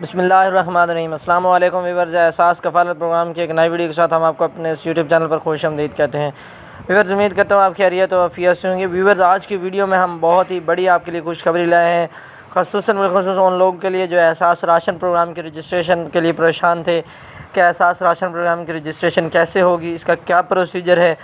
बिस्मिल्लाहिर्रहमानिर्रहीम। अस्सलाम वालेकुम व्यूअर्स। एहसास कफ़ालत प्रोग्राम की एक नई वीडियो के साथ हम आपको अपने इस यूट्यूब चैनल पर खुशामदीद कहते हैं। व्यूअर्स, उम्मीद करता हूँ आप खैरियत और आफियत से होंगे। व्यूअर्स, आज की वीडियो में हम बहुत ही बड़ी आपके लिए खुशखबरी लाए हैं, ख़ुसूसन उन लोगों के लिए जो एहसास राशन प्रोग्राम के रजिस्ट्रेशन के लिए परेशान थे कि एहसास राशन प्रोग्राम की रजिस्ट्रेशन कैसे होगी, इसका क्या प्रोसीजर है।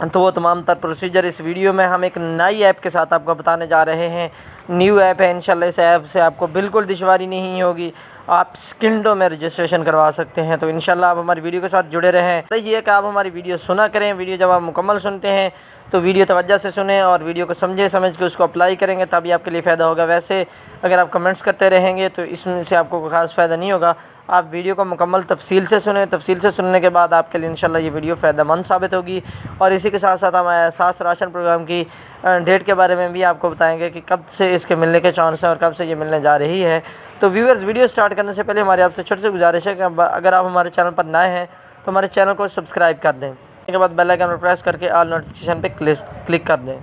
तो वो तमाम तर प्रोसीजर इस वीडियो में हम एक नई ऐप के साथ आपको बताने जा रहे हैं। न्यू ऐप है, इंशाल्लाह इस ऐप से आपको बिल्कुल दुश्वारी नहीं होगी, आप सेकंडों में रजिस्ट्रेशन करवा सकते हैं। तो इंशाल्लाह आप हमारी वीडियो के साथ जुड़े रहें। ये कि आप हमारी वीडियो सुना करें। वीडियो जब आप मुकम्मल सुनते हैं तो वीडियो तवज्जो से सुने और वीडियो को समझ के उसको अप्लाई करेंगे, तभी आपके लिए फ़ायदा होगा। वैसे अगर आप कमेंट्स करते रहेंगे तो इसमें से आपको कोई ख़ास फ़ायदा नहीं होगा। आप वीडियो को मुकम्मल तफसील से सुने। तफसील से सुनने के बाद आपके लिए इंशाल्लाह ये वीडियो फ़ायदेमंद साबित होगी। और इसी के साथ साथ हम एहसास राशन प्रोग्राम की डेट के बारे में भी आपको बताएंगे कि कब से इसके मिलने के चांस हैं और कब से ये मिलने जा रही है। तो व्यूअर्स, वीडियो स्टार्ट करने से पहले हमारी आपसे छोटी सी गुजारिश है कि अगर आप हमारे चैनल पर नए हैं तो हमारे चैनल को सब्सक्राइब कर दें। उसके बाद बेल आइकन पर प्रेस करके ऑल नोटिफिकेशन पे क्लिक कर दें।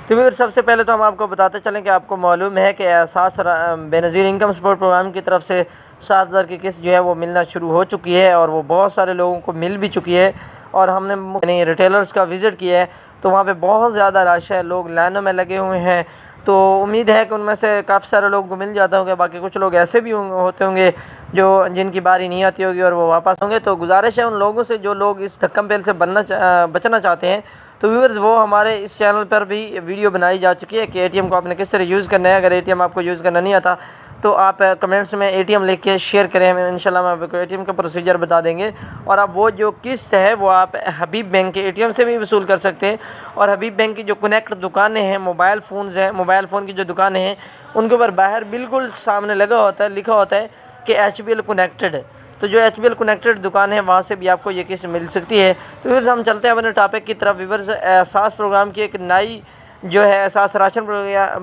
तो फिर सबसे पहले तो हम आपको बताते चलें कि आपको मालूम है कि एहसास बेनज़ीर इनकम सपोर्ट प्रोग्राम की तरफ से 7,000 की किस्त जो है वो मिलना शुरू हो चुकी है और वो बहुत सारे लोगों को मिल भी चुकी है। और हमने रिटेलर्स का विज़िट किया है तो वहाँ पे बहुत ज़्यादा रश है, लोग लाइनों में लगे हुए हैं। तो उम्मीद है कि उनमें से काफ़ी सारे लोगों को मिल जाता होगा। बाकी कुछ लोग ऐसे भी होते होंगे जो जिनकी बारी नहीं आती होगी और वो वापस होंगे। तो गुजारिश है उन लोगों से जो लोग इस धक्कम पेल से बचना चाहते हैं, तो व्यूअर्स वो हमारे इस चैनल पर भी वीडियो बनाई जा चुकी है कि एटीएम को आपने किस तरह यूज़ करना है। अगर एटीएम आपको यूज़ करना नहीं आता तो आप कमेंट्स में एटीएम लिख के शेयर करें, हमें इंशाल्लाह हम आपको एटीएम का प्रोसीजर बता देंगे। और आप वो जो किस्त है वो आप हबीब बैंक के एटीएम से भी वसूल कर सकते हैं। और हबीब बैंक की जो कनेक्ट दुकानें हैं, मोबाइल फ़ोन की जो दुकानें हैं, उनके ऊपर बाहर बिल्कुल सामने लिखा होता है कि HBL कनेक्टेड। तो जो HBL कनेक्टेड दुकान है वहाँ से भी आपको ये किस्त मिल सकती है। तो फिर हम चलते हैं अपने टॉपिक की तरफ। व्यूअर्स, एहसास प्रोग्राम की एक नई जो है एहसास राशन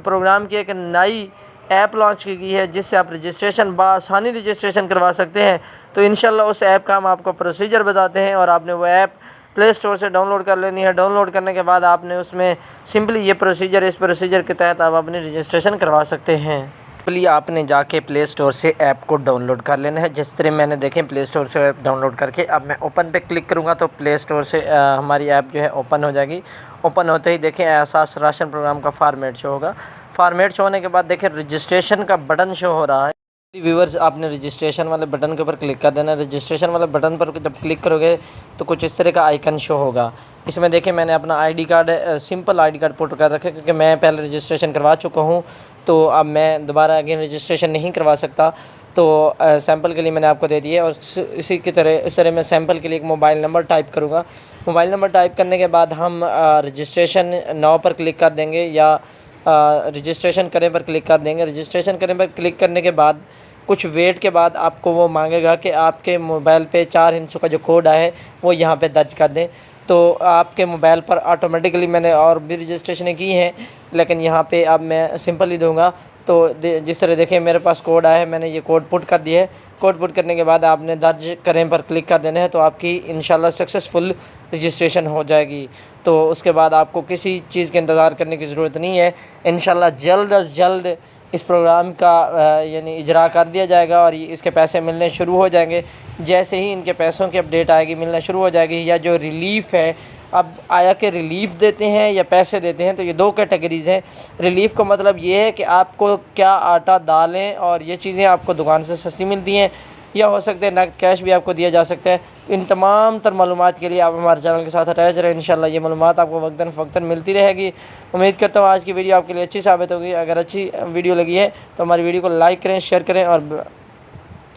प्रोग्राम की एक नई ऐप लॉन्च की गई है जिससे आप रजिस्ट्रेशन बआसानी रजिस्ट्रेशन करवा सकते हैं। तो इंशाल्लाह उस ऐप का हम आपको प्रोसीजर बताते हैं और आपने वो ऐप प्ले स्टोर से डाउनलोड कर लेनी है। डाउनलोड करने के बाद आपने उसमें सिंपली इस प्रोसीजर के तहत आप अपनी रजिस्ट्रेशन करवा सकते हैं। सिंपली आपने जाके प्ले स्टोर से ऐप को डाउनलोड कर लेना है। जिस तरह मैंने देखें प्ले स्टोर से ऐप डाउनलोड करके अब मैं ओपन पे क्लिक करूँगा तो प्ले स्टोर से हमारी ऐप जो है ओपन हो जाएगी। ओपन होते ही देखें एहसास राशन प्रोग्राम का फॉर्मेट शो होगा। फॉर्मेट शो होने के बाद देखें रजिस्ट्रेशन का बटन शो हो रहा है। व्यूअर्स, आपने रजिस्ट्रेशन वाले बटन के ऊपर क्लिक कर देना है। रजिस्ट्रेशन वाले बटन पर जब क्लिक करोगे तो कुछ इस तरह का आइकन शो होगा। इसमें देखें मैंने अपना ID card simple ID card put कर रखा है क्योंकि मैं पहले रजिस्ट्रेशन करवा चुका हूँ, तो अब मैं दोबारा अगेन रजिस्ट्रेशन नहीं करवा सकता। तो सैंपल के लिए मैंने आपको दे दिया। और इस तरह मैं सैंपल के लिए एक मोबाइल नंबर टाइप करूँगा। मोबाइल नंबर टाइप करने के बाद हम रजिस्ट्रेशन नाउ पर क्लिक कर देंगे या रजिस्ट्रेशन करें पर क्लिक कर देंगे। रजिस्ट्रेशन करें पर क्लिक करने के बाद कुछ वेट के बाद आपको वो मांगेगा कि आपके मोबाइल पे 4 हिंसों का जो कोड है वो यहाँ पे दर्ज कर दें। तो आपके मोबाइल पर ऑटोमेटिकली मैंने और भी रजिस्ट्रेशन की हैं, लेकिन यहाँ पे अब मैं सिंपल ही दूंगा। तो जिस तरह देखें मेरे पास कोड आया है, मैंने ये कोड पुट कर दिया है। कोड पुट करने के बाद आपने दर्ज करें पर क्लिक कर देना है तो आपकी इंशाल्लाह सक्सेसफुल रजिस्ट्रेशन हो जाएगी। तो उसके बाद आपको किसी चीज़ के इंतज़ार करने की ज़रूरत नहीं है। इंशाल्लाह जल्द अज़ जल्द इस प्रोग्राम का यानी इजरा कर दिया जाएगा और इसके पैसे मिलने शुरू हो जाएंगे। जैसे ही इनके पैसों की अपडेट आएगी मिलना शुरू हो जाएगी। या जो रिलीफ़ है, अब आया कि रिलीफ़ देते हैं या पैसे देते हैं, तो ये 2 कैटेगरीज़ हैं। रिलीफ़ का मतलब ये है कि आपको क्या आटा दालें और ये चीज़ें आपको दुकान से सस्ती मिलती हैं, या हो सकते हैं नकद कैश भी आपको दिया जा सकता है। इन तमाम तर मालूमात के लिए आप हमारे चैनल के साथ अटैच रहें। इंशाल्लाह ये मालूमात आपको वक्तन फ़क्तन मिलती रहेगी। उम्मीद करता हूँ आज की वीडियो आपके लिए अच्छी साबित होगी। अगर अच्छी वीडियो लगी है तो हमारी वीडियो को लाइक करें, शेयर करें और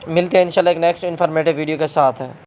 मिलते हैं इंशाल्लाह एक नेक्स्ट इन्फॉर्मेटिव वीडियो के साथ है।